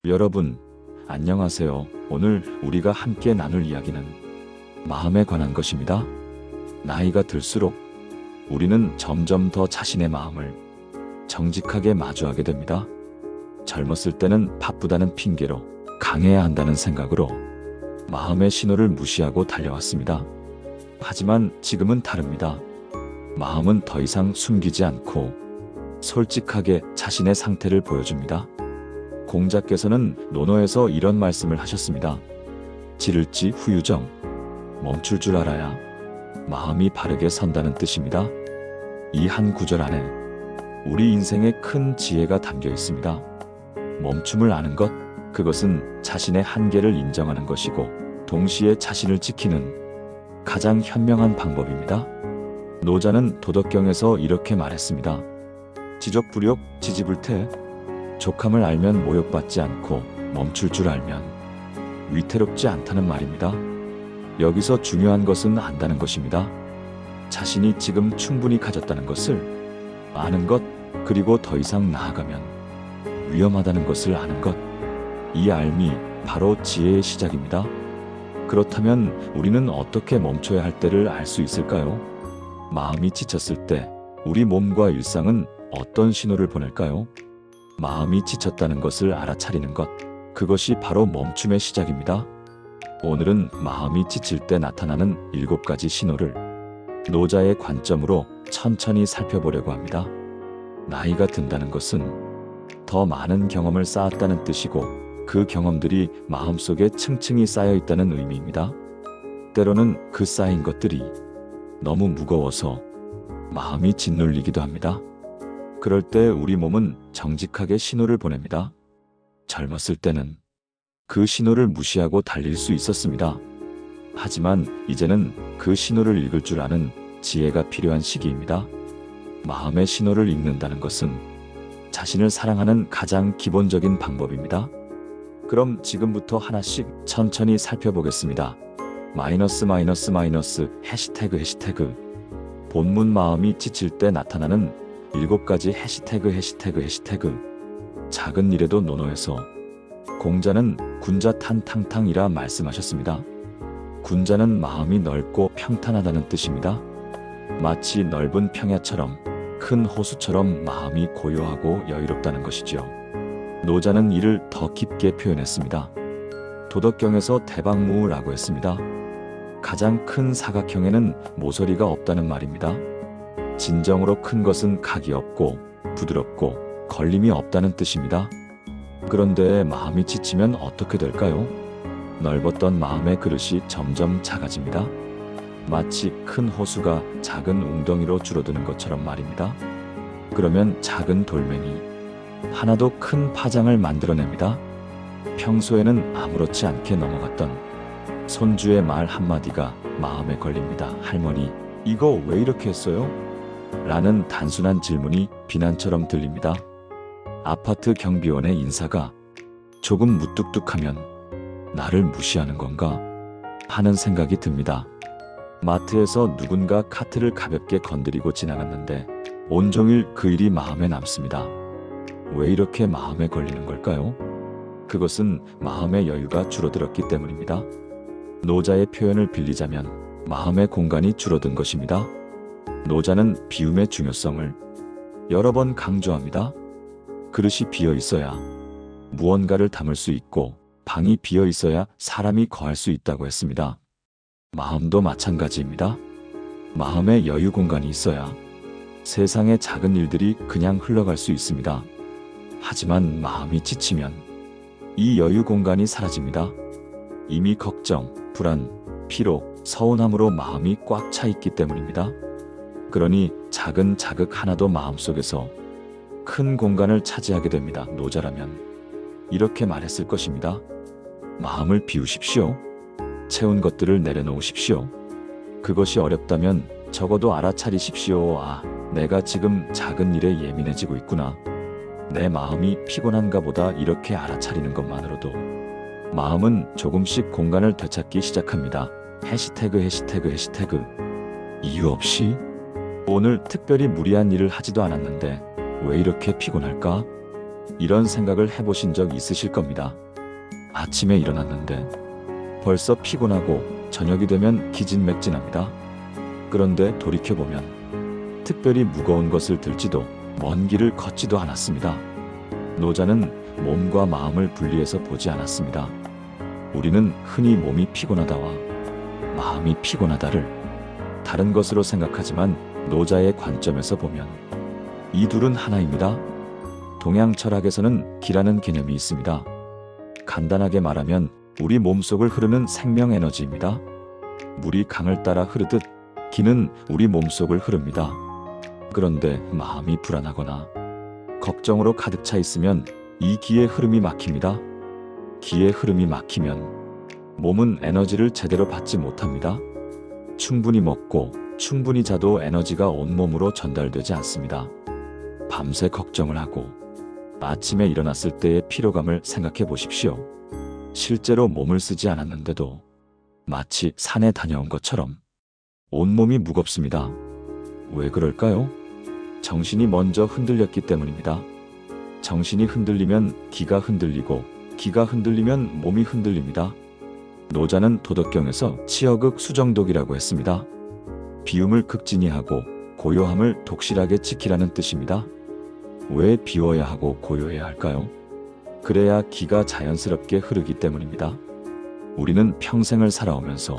여러분, 안녕하세요. 오늘 우리가 함께 나눌 이야기는 마음에 관한 것입니다. 나이가 들수록 우리는 점점 더 자신의 마음을 정직하게 마주하게 됩니다. 젊었을 때는 바쁘다는 핑계로, 강해야 한다는 생각으로 마음의 신호를 무시하고 달려왔습니다. 하지만 지금은 다릅니다. 마음은 더 이상 숨기지 않고 솔직하게 자신의 상태를 보여줍니다. 공자께서는 논어에서 이런 말씀을 하셨습니다. 지를지 후유정, 멈출 줄 알아야 마음이 바르게 선다는 뜻입니다. 이 한 구절 안에 우리 인생에 큰 지혜가 담겨 있습니다. 멈춤을 아는 것, 그것은 자신의 한계를 인정하는 것이고 동시에 자신을 지키는 가장 현명한 방법입니다. 노자는 도덕경에서 이렇게 말했습니다. 지적불욕, 지지불태. 족함을 알면 모욕받지 않고 멈출 줄 알면 위태롭지 않다는 말입니다. 여기서 중요한 것은 안다는 것입니다. 자신이 지금 충분히 가졌다는 것을 아는 것, 그리고 더 이상 나아가면 위험하다는 것을 아는 것. 이 알미 바로 지혜의 시작입니다. 그렇다면 우리는 어떻게 멈춰야 할 때를 알 수 있을까요? 마음이 지쳤을 때 우리 몸과 일상은 어떤 신호를 보낼까요? 마음이 지쳤다는 것을 알아차리는 것, 그것이 바로 멈춤의 시작입니다. 오늘은 마음이 지칠 때 나타나는 7가지 신호를 노자의 관점으로 천천히 살펴보려고 합니다. 나이가 든다는 것은 더 많은 경험을 쌓았다는 뜻이고, 그 경험들이 마음속에 층층이 쌓여 있다는 의미입니다. 때로는 그 쌓인 것들이 너무 무거워서 마음이 짓눌리기도 합니다. 그럴 때 우리 몸은 정직하게 신호를 보냅니다. 젊었을 때는 그 신호를 무시하고 달릴 수 있었습니다. 하지만 이제는 그 신호를 읽을 줄 아는 지혜가 필요한 시기입니다. 마음의 신호를 읽는다는 것은 자신을 사랑하는 가장 기본적인 방법입니다. 그럼 지금부터 하나씩 천천히 살펴보겠습니다. 해시태그 본문 마음이 지칠 때 나타나는 7가지 해시태그. 작은 일에도 논어에서 공자는 군자탄탕탕이라 말씀하셨습니다. 군자는 마음이 넓고 평탄하다는 뜻입니다. 마치 넓은 평야처럼, 큰 호수처럼 마음이 고요하고 여유롭다는 것이죠. 노자는 이를 더 깊게 표현했습니다. 도덕경에서 대박무라고 했습니다. 가장 큰 사각형에는 모서리가 없다는 말입니다. 진정으로 큰 것은 각이 없고 부드럽고 걸림이 없다는 뜻입니다. 그런데 마음이 지치면 어떻게 될까요? 넓었던 마음의 그릇이 점점 작아집니다. 마치 큰 호수가 작은 웅덩이로 줄어드는 것처럼 말입니다. 그러면 작은 돌멩이 하나도 큰 파장을 만들어냅니다. 평소에는 아무렇지 않게 넘어갔던 손주의 말 한마디가 마음에 걸립니다. 할머니, 이거 왜 이렇게 했어요? 라는 단순한 질문이 비난처럼 들립니다. 아파트 경비원의 인사가 조금 무뚝뚝하면 나를 무시하는 건가 하는 생각이 듭니다. 마트에서 누군가 카트를 가볍게 건드리고 지나갔는데 온종일 그 일이 마음에 남습니다. 왜 이렇게 마음에 걸리는 걸까요? 그것은 마음의 여유가 줄어들었기 때문입니다. 노자의 표현을 빌리자면 마음의 공간이 줄어든 것입니다. 노자는 비움의 중요성을 여러 번 강조합니다. 그릇이 비어 있어야 무언가를 담을 수 있고, 방이 비어 있어야 사람이 거할 수 있다고 했습니다. 마음도 마찬가지입니다. 마음의 여유 공간이 있어야 세상의 작은 일들이 그냥 흘러갈 수 있습니다. 하지만 마음이 지치면 이 여유 공간이 사라집니다. 이미 걱정, 불안, 피로, 서운함으로 마음이 꽉 차 있기 때문입니다. 그러니 작은 자극 하나도 마음속에서 큰 공간을 차지하게 됩니다. 노자라면 이렇게 말했을 것입니다. 마음을 비우십시오. 채운 것들을 내려놓으십시오. 그것이 어렵다면 적어도 알아차리십시오. 아, 내가 지금 작은 일에 예민해지고 있구나. 내 마음이 피곤한가 보다. 이렇게 알아차리는 것만으로도 마음은 조금씩 공간을 되찾기 시작합니다. 해시태그. 이유 없이 오늘 특별히 무리한 일을 하지도 않았는데 왜 이렇게 피곤할까? 이런 생각을 해보신 적 있으실 겁니다. 아침에 일어났는데 벌써 피곤하고 저녁이 되면 기진맥진합니다. 그런데 돌이켜보면 특별히 무거운 것을 들지도 먼 길을 걷지도 않았습니다. 노자는 몸과 마음을 분리해서 보지 않았습니다. 우리는 흔히 몸이 피곤하다와 마음이 피곤하다를 다른 것으로 생각하지만 노자의 관점에서 보면 이 둘은 하나입니다. 동양 철학에서는 기라는 개념이 있습니다. 간단하게 말하면 우리 몸속을 흐르는 생명 에너지입니다. 물이 강을 따라 흐르듯 기는 우리 몸속을 흐릅니다. 그런데 마음이 불안하거나 걱정으로 가득 차 있으면 이 기의 흐름이 막힙니다. 기의 흐름이 막히면 몸은 에너지를 제대로 받지 못합니다. 충분히 먹고 충분히 자도 에너지가 온몸으로 전달되지 않습니다. 밤새 걱정을 하고 아침에 일어났을 때의 피로감을 생각해 보십시오. 실제로 몸을 쓰지 않았는데도 마치 산에 다녀온 것처럼 온몸이 무겁습니다. 왜 그럴까요? 정신이 먼저 흔들렸기 때문입니다. 정신이 흔들리면 기가 흔들리고 기가 흔들리면 몸이 흔들립니다. 노자는 도덕경에서 치어극 수정독이라고 했습니다. 비움을 극진히하고 고요함을 독실하게 지키라는 뜻입니다. 왜 비워야 하고 고요해야 할까요? 그래야 기가 자연스럽게 흐르기 때문입니다. 우리는 평생을 살아오면서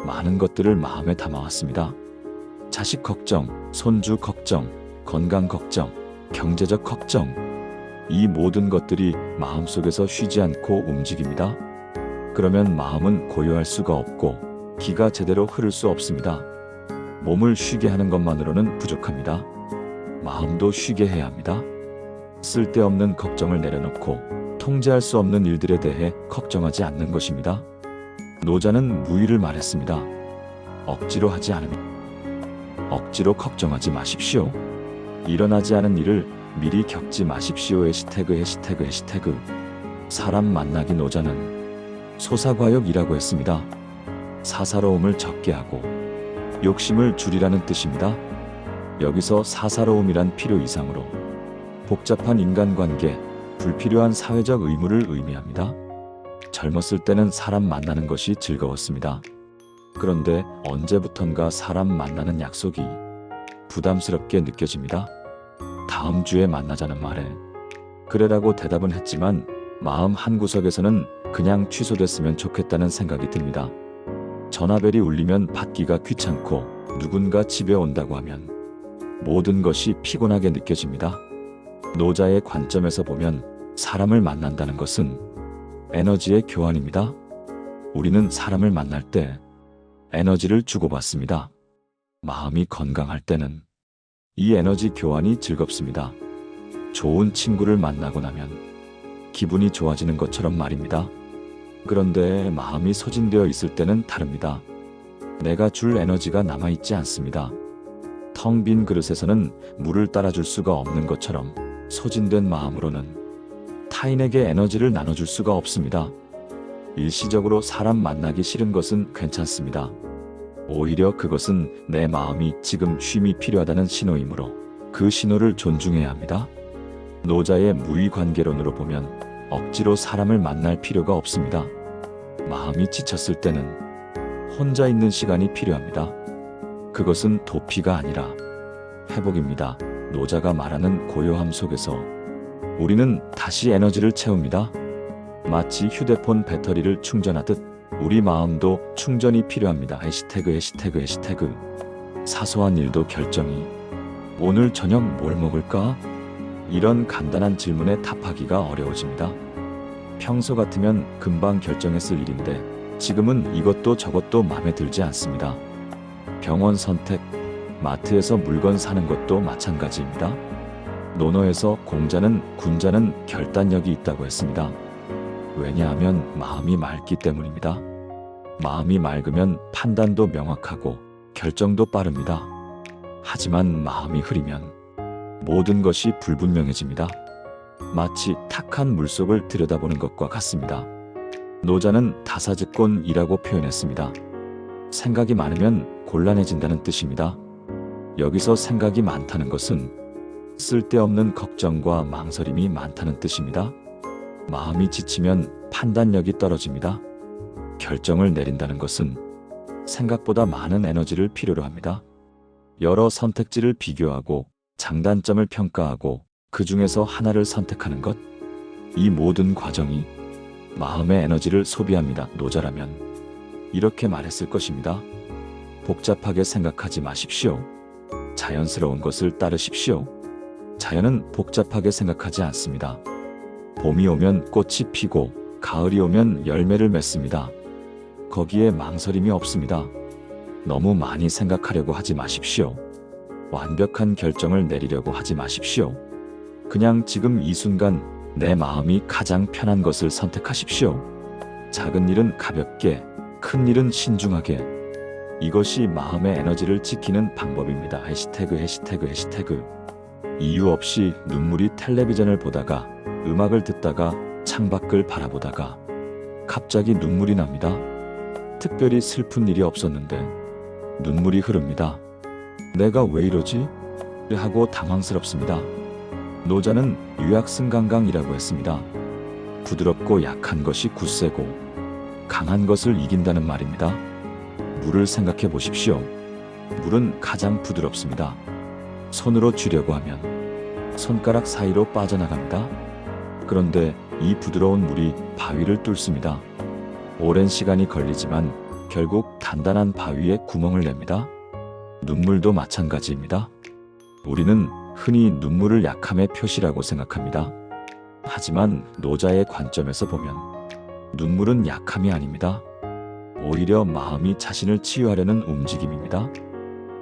많은 것들을 마음에 담아왔습니다. 자식 걱정, 손주 걱정, 건강 걱정, 경제적 걱정. 이 모든 것들이 마음속에서 쉬지 않고 움직입니다. 그러면 마음은 고요할 수가 없고 기가 제대로 흐를 수 없습니다. 몸을 쉬게 하는 것만으로는 부족합니다. 마음도 쉬게 해야 합니다. 쓸데없는 걱정을 내려놓고 통제할 수 없는 일들에 대해 걱정하지 않는 것입니다. 노자는 무의를 말했습니다. 억지로 하지 않으면 억지로 걱정하지 마십시오. 일어나지 않은 일을 미리 겪지 마십시오. 해시태그. 사람 만나기. 노자는 소사과욕이라고 했습니다. 사사로움을 적게 하고 욕심을 줄이라는 뜻입니다. 여기서 사사로움이란 필요 이상으로 복잡한 인간관계, 불필요한 사회적 의무를 의미합니다. 젊었을 때는 사람 만나는 것이 즐거웠습니다. 그런데 언제부턴가 사람 만나는 약속이 부담스럽게 느껴집니다. 다음 주에 만나자는 말에 그래라고 대답은 했지만 마음 한구석에서는 그냥 취소됐으면 좋겠다는 생각이 듭니다. 전화벨이 울리면 받기가 귀찮고 누군가 집에 온다고 하면 모든 것이 피곤하게 느껴집니다. 노자의 관점에서 보면 사람을 만난다는 것은 에너지의 교환입니다. 우리는 사람을 만날 때 에너지를 주고받습니다. 마음이 건강할 때는 이 에너지 교환이 즐겁습니다. 좋은 친구를 만나고 나면 기분이 좋아지는 것처럼 말입니다. 그런데 마음이 소진되어 있을 때는 다릅니다. 내가 줄 에너지가 남아있지 않습니다. 텅 빈 그릇에서는 물을 따라줄 수가 없는 것처럼 소진된 마음으로는 타인에게 에너지를 나눠줄 수가 없습니다. 일시적으로 사람 만나기 싫은 것은 괜찮습니다. 오히려 그것은 내 마음이 지금 쉼이 필요하다는 신호이므로 그 신호를 존중해야 합니다. 노자의 무의관계론으로 보면 억지로 사람을 만날 필요가 없습니다. 마음이 지쳤을 때는 혼자 있는 시간이 필요합니다. 그것은 도피가 아니라 회복입니다. 노자가 말하는 고요함 속에서 우리는 다시 에너지를 채웁니다. 마치 휴대폰 배터리를 충전하듯 우리 마음도 충전이 필요합니다. 해시태그. 사소한 일도 결정이 오늘 저녁 뭘 먹을까? 이런 간단한 질문에 답하기가 어려워집니다. 평소 같으면 금방 결정했을 일인데 지금은 이것도 저것도 마음에 들지 않습니다. 병원 선택, 마트에서 물건 사는 것도 마찬가지입니다. 논어에서 공자는 군자는 결단력이 있다고 했습니다. 왜냐하면 마음이 맑기 때문입니다. 마음이 맑으면 판단도 명확하고 결정도 빠릅니다. 하지만 마음이 흐리면 모든 것이 불분명해집니다. 마치 탁한 물속을 들여다보는 것과 같습니다. 노자는 다사즉곤이라고 표현했습니다. 생각이 많으면 곤란해진다는 뜻입니다. 여기서 생각이 많다는 것은 쓸데없는 걱정과 망설임이 많다는 뜻입니다. 마음이 지치면 판단력이 떨어집니다. 결정을 내린다는 것은 생각보다 많은 에너지를 필요로 합니다. 여러 선택지를 비교하고 장단점을 평가하고 그 중에서 하나를 선택하는 것, 이 모든 과정이 마음의 에너지를 소비합니다. 노자라면 이렇게 말했을 것입니다. 복잡하게 생각하지 마십시오. 자연스러운 것을 따르십시오. 자연은 복잡하게 생각하지 않습니다. 봄이 오면 꽃이 피고 가을이 오면 열매를 맺습니다. 거기에 망설임이 없습니다. 너무 많이 생각하려고 하지 마십시오. 완벽한 결정을 내리려고 하지 마십시오. 그냥 지금 이 순간 내 마음이 가장 편한 것을 선택하십시오. 작은 일은 가볍게, 큰 일은 신중하게. 이것이 마음의 에너지를 지키는 방법입니다. 해시태그. 이유 없이 눈물이 텔레비전을 보다가 음악을 듣다가 창밖을 바라보다가 갑자기 눈물이 납니다. 특별히 슬픈 일이 없었는데 눈물이 흐릅니다. 내가 왜 이러지? 하고 당황스럽습니다. 노자는 유약승강강이라고 했습니다. 부드럽고 약한 것이 굳세고 강한 것을 이긴다는 말입니다. 물을 생각해 보십시오. 물은 가장 부드럽습니다. 손으로 쥐려고 하면 손가락 사이로 빠져나갑니다. 그런데 이 부드러운 물이 바위를 뚫습니다. 오랜 시간이 걸리지만 결국 단단한 바위에 구멍을 냅니다. 눈물도 마찬가지입니다. 우리는 흔히 눈물을 약함의 표시라고 생각합니다. 하지만 노자의 관점에서 보면 눈물은 약함이 아닙니다. 오히려 마음이 자신을 치유하려는 움직임입니다.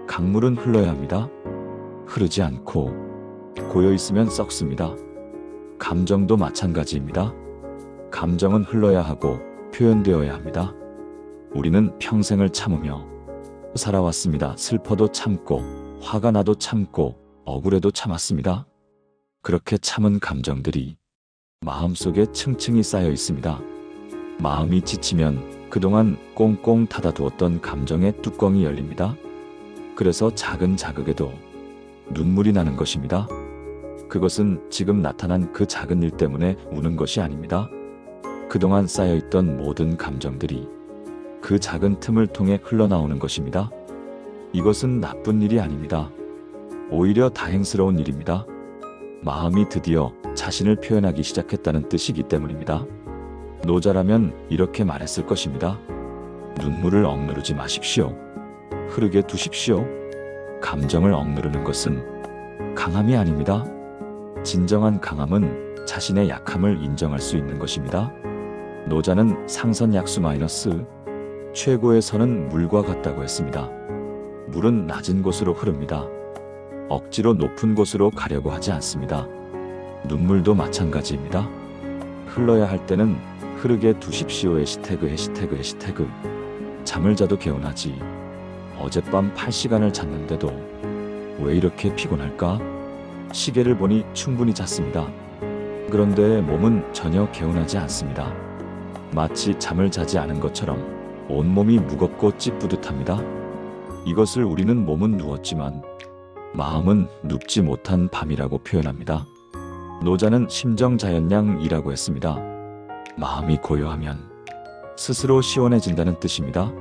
강물은 흘러야 합니다. 흐르지 않고 고여 있으면 썩습니다. 감정도 마찬가지입니다. 감정은 흘러야 하고 표현되어야 합니다. 우리는 평생을 참으며 살아왔습니다. 슬퍼도 참고 화가 나도 참고 억울해도 참았습니다. 그렇게 참은 감정들이 마음속에 층층이 쌓여 있습니다. 마음이 지치면 그동안 꽁꽁 닫아두었던 감정의 뚜껑이 열립니다. 그래서 작은 자극에도 눈물이 나는 것입니다. 그것은 지금 나타난 그 작은 일 때문에 우는 것이 아닙니다. 그동안 쌓여있던 모든 감정들이 그 작은 틈을 통해 흘러나오는 것입니다. 이것은 나쁜 일이 아닙니다. 오히려 다행스러운 일입니다. 마음이 드디어 자신을 표현하기 시작했다는 뜻이기 때문입니다. 노자라면 이렇게 말했을 것입니다. 눈물을 억누르지 마십시오. 흐르게 두십시오. 감정을 억누르는 것은 강함이 아닙니다. 진정한 강함은 자신의 약함을 인정할 수 있는 것입니다. 노자는 상선약수 마이너스 최고의 선은 물과 같다고 했습니다. 물은 낮은 곳으로 흐릅니다. 억지로 높은 곳으로 가려고 하지 않습니다. 눈물도 마찬가지입니다. 흘러야 할 때는 흐르게 두십시오. 해시태그. 잠을 자도 개운하지. 어젯밤 8시간을 잤는데도 왜 이렇게 피곤할까? 시계를 보니 충분히 잤습니다. 그런데 몸은 전혀 개운하지 않습니다. 마치 잠을 자지 않은 것처럼 온몸이 무겁고 찌뿌듯합니다. 이것을 우리는 몸은 누웠지만 마음은 눕지 못한 밤이라고 표현합니다. 노자는 심정자연량이라고 했습니다. 마음이 고요하면 스스로 시원해진다는 뜻입니다.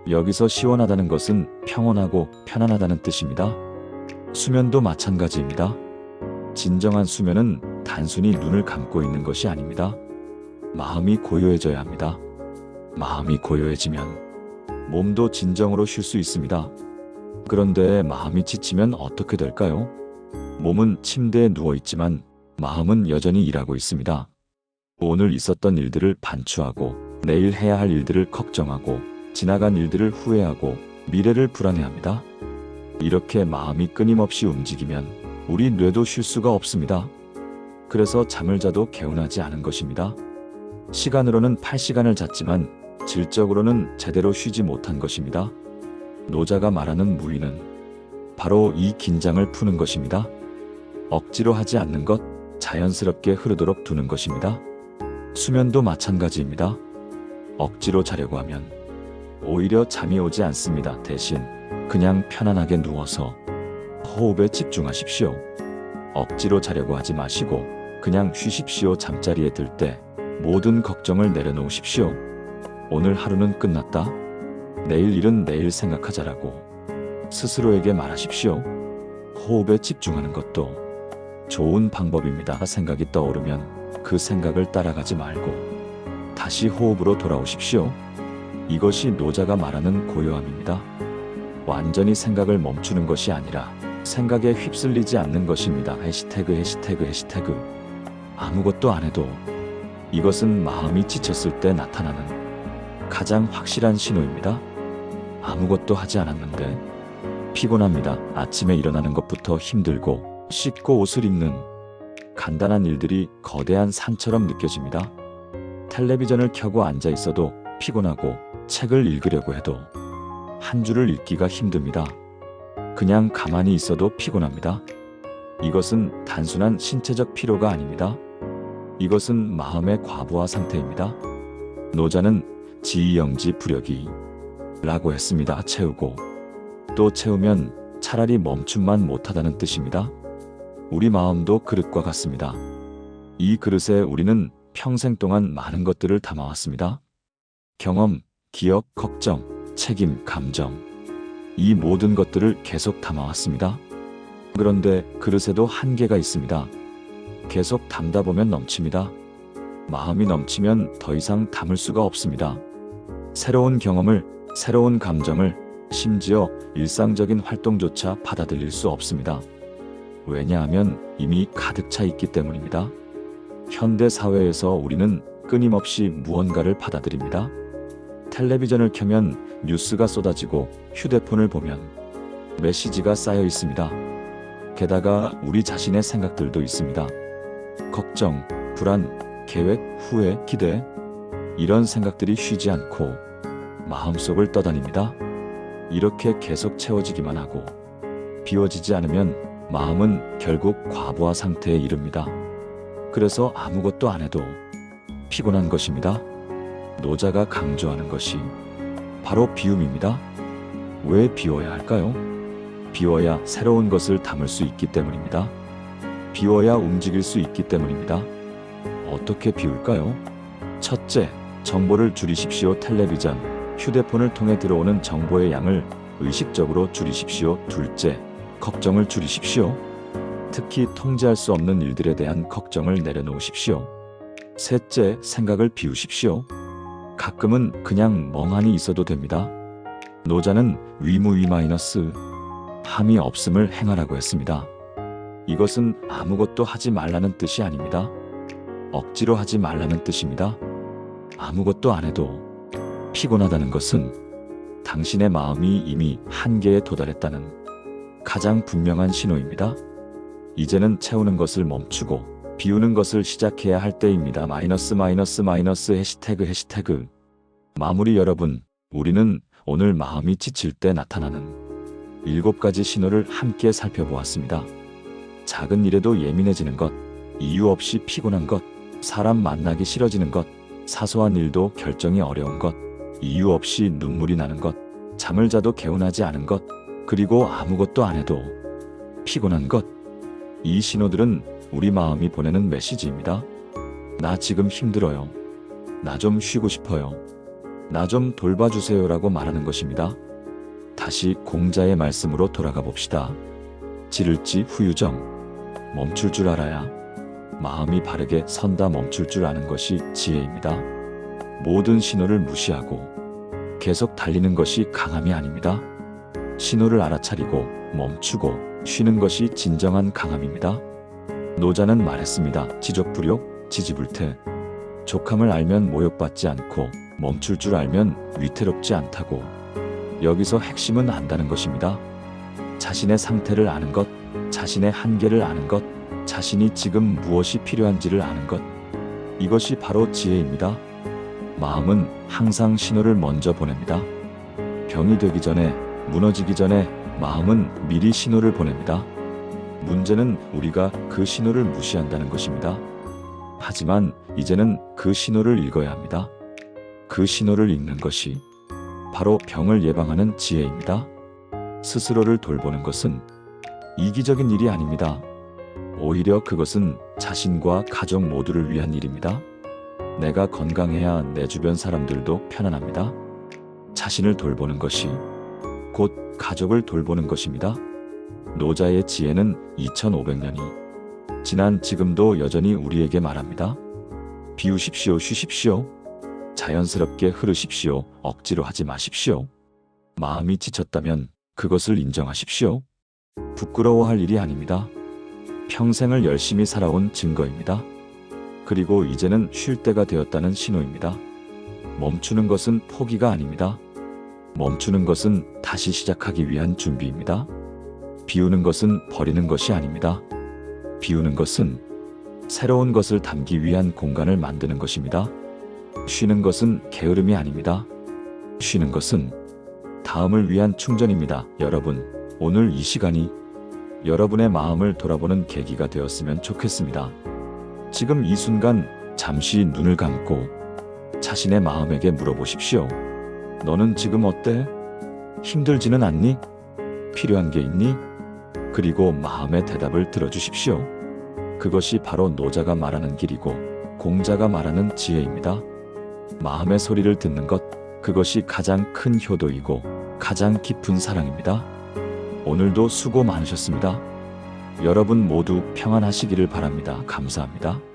여기서 시원하다는 것은 평온하고 편안하다는 뜻입니다. 수면도 마찬가지입니다. 진정한 수면은 단순히 눈을 감고 있는 것이 아닙니다. 마음이 고요해져야 합니다. 마음이 고요해지면 몸도 진정으로 쉴 수 있습니다. 그런데 마음이 지치면 어떻게 될까요? 몸은 침대에 누워 있지만 마음은 여전히 일하고 있습니다. 오늘 있었던 일들을 반추하고 내일 해야 할 일들을 걱정하고 지나간 일들을 후회하고 미래를 불안해합니다. 이렇게 마음이 끊임없이 움직이면 우리 뇌도 쉴 수가 없습니다. 그래서 잠을 자도 개운하지 않은 것입니다. 시간으로는 8시간을 잤지만 질적으로는 제대로 쉬지 못한 것입니다. 노자가 말하는 무의는 바로 이 긴장을 푸는 것입니다. 억지로 하지 않는 것, 자연스럽게 흐르도록 두는 것입니다. 수면도 마찬가지입니다. 억지로 자려고 하면 오히려 잠이 오지 않습니다. 대신 그냥 편안하게 누워서 호흡에 집중하십시오. 억지로 자려고 하지 마시고 그냥 쉬십시오. 잠자리에 들 때 모든 걱정을 내려놓으십시오. 오늘 하루는 끝났다. 내일 일은 내일 생각하자라고 스스로에게 말하십시오. 호흡에 집중하는 것도 좋은 방법입니다. 생각이 떠오르면 그 생각을 따라가지 말고 다시 호흡으로 돌아오십시오. 이것이 노자가 말하는 고요함입니다. 완전히 생각을 멈추는 것이 아니라 생각에 휩쓸리지 않는 것입니다. 해시태그. 아무것도 안 해도 이것은 마음이 지쳤을 때 나타나는 가장 확실한 신호입니다. 아무것도 하지 않았는데 피곤합니다. 아침에 일어나는 것부터 힘들고 씻고 옷을 입는 간단한 일들이 거대한 산처럼 느껴집니다. 텔레비전을 켜고 앉아 있어도 피곤하고 책을 읽으려고 해도 한 줄을 읽기가 힘듭니다. 그냥 가만히 있어도 피곤합니다. 이것은 단순한 신체적 피로가 아닙니다. 이것은 마음의 과부하 상태입니다. 노자는 지이영지 부력이 라고 했습니다. 채우고 또 채우면 차라리 멈춤만 못하다는 뜻입니다. 우리 마음도 그릇과 같습니다. 이 그릇에 우리는 평생 동안 많은 것들을 담아왔습니다. 경험, 기억, 걱정, 책임, 감정. 이 모든 것들을 계속 담아왔습니다. 그런데 그릇에도 한계가 있습니다. 계속 담다 보면 넘칩니다. 마음이 넘치면 더 이상 담을 수가 없습니다. 새로운 경험을, 새로운 감정을, 심지어 일상적인 활동조차 받아들일 수 없습니다. 왜냐하면 이미 가득 차 있기 때문입니다. 현대 사회에서 우리는 끊임없이 무언가를 받아들입니다. 텔레비전을 켜면 뉴스가 쏟아지고 휴대폰을 보면 메시지가 쌓여 있습니다. 게다가 우리 자신의 생각들도 있습니다. 걱정, 불안, 계획, 후회, 기대. 이런 생각들이 쉬지 않고 마음속을 떠다닙니다. 이렇게 계속 채워지기만 하고 비워지지 않으면 마음은 결국 과부하 상태에 이릅니다. 그래서 아무것도 안 해도 피곤한 것입니다. 노자가 강조하는 것이 바로 비움입니다. 왜 비워야 할까요? 비워야 새로운 것을 담을 수 있기 때문입니다. 비워야 움직일 수 있기 때문입니다. 어떻게 비울까요? 첫째, 정보를 줄이십시오. 텔레비전, 휴대폰을 통해 들어오는 정보의 양을 의식적으로 줄이십시오. 둘째, 걱정을 줄이십시오. 특히 통제할 수 없는 일들에 대한 걱정을 내려놓으십시오. 셋째, 생각을 비우십시오. 가끔은 그냥 멍하니 있어도 됩니다. 노자는 위무위 마이너스 함이 없음을 행하라고 했습니다. 이것은 아무것도 하지 말라는 뜻이 아닙니다. 억지로 하지 말라는 뜻입니다. 아무것도 안 해도 피곤하다는 것은 당신의 마음이 이미 한계에 도달했다는 가장 분명한 신호입니다. 이제는 채우는 것을 멈추고 비우는 것을 시작해야 할 때입니다. 해시태그. 마무리. 여러분, 우리는 오늘 마음이 지칠 때 나타나는 7가지 신호를 함께 살펴보았습니다. 작은 일에도 예민해지는 것, 이유 없이 피곤한 것, 사람 만나기 싫어지는 것, 사소한 일도 결정이 어려운 것, 이유 없이 눈물이 나는 것, 잠을 자도 개운하지 않은 것, 그리고 아무것도 안 해도 피곤한 것. 이 신호들은 우리 마음이 보내는 메시지입니다. 나 지금 힘들어요. 나 좀 쉬고 싶어요. 나 좀 돌봐주세요라고 말하는 것입니다. 다시 공자의 말씀으로 돌아가 봅시다. 지를지 후유정. 멈출 줄 알아야 마음이 바르게 선다. 멈출 줄 아는 것이 지혜입니다. 모든 신호를 무시하고 계속 달리는 것이 강함이 아닙니다. 신호를 알아차리고 멈추고 쉬는 것이 진정한 강함입니다. 노자는 말했습니다. 지족불욕, 지지불태. 족함을 알면 모욕받지 않고 멈출 줄 알면 위태롭지 않다고. 여기서 핵심은 안다는 것입니다. 자신의 상태를 아는 것, 자신의 한계를 아는 것, 자신이 지금 무엇이 필요한지를 아는 것. 이것이 바로 지혜입니다. 마음은 항상 신호를 먼저 보냅니다. 병이 되기 전에, 무너지기 전에 마음은 미리 신호를 보냅니다. 문제는 우리가 그 신호를 무시한다는 것입니다. 하지만 이제는 그 신호를 읽어야 합니다. 그 신호를 읽는 것이 바로 병을 예방하는 지혜입니다. 스스로를 돌보는 것은 이기적인 일이 아닙니다. 오히려 그것은 자신과 가족 모두를 위한 일입니다. 내가 건강해야 내 주변 사람들도 편안합니다. 자신을 돌보는 것이 곧 가족을 돌보는 것입니다. 노자의 지혜는 2500년이 지난 지금도 여전히 우리에게 말합니다. 비우십시오, 쉬십시오. 자연스럽게 흐르십시오. 억지로 하지 마십시오. 마음이 지쳤다면 그것을 인정하십시오. 부끄러워할 일이 아닙니다. 평생을 열심히 살아온 증거입니다. 그리고 이제는 쉴 때가 되었다는 신호입니다. 멈추는 것은 포기가 아닙니다. 멈추는 것은 다시 시작하기 위한 준비입니다. 비우는 것은 버리는 것이 아닙니다. 비우는 것은 새로운 것을 담기 위한 공간을 만드는 것입니다. 쉬는 것은 게으름이 아닙니다. 쉬는 것은 다음을 위한 충전입니다. 여러분, 오늘 이 시간이 여러분의 마음을 돌아보는 계기가 되었으면 좋겠습니다. 지금 이 순간 잠시 눈을 감고 자신의 마음에게 물어보십시오. 너는 지금 어때? 힘들지는 않니? 필요한 게 있니? 그리고 마음의 대답을 들어주십시오. 그것이 바로 노자가 말하는 길이고 공자가 말하는 지혜입니다. 마음의 소리를 듣는 것, 그것이 가장 큰 효도이고 가장 깊은 사랑입니다. 오늘도 수고 많으셨습니다. 여러분 모두 평안하시기를 바랍니다. 감사합니다.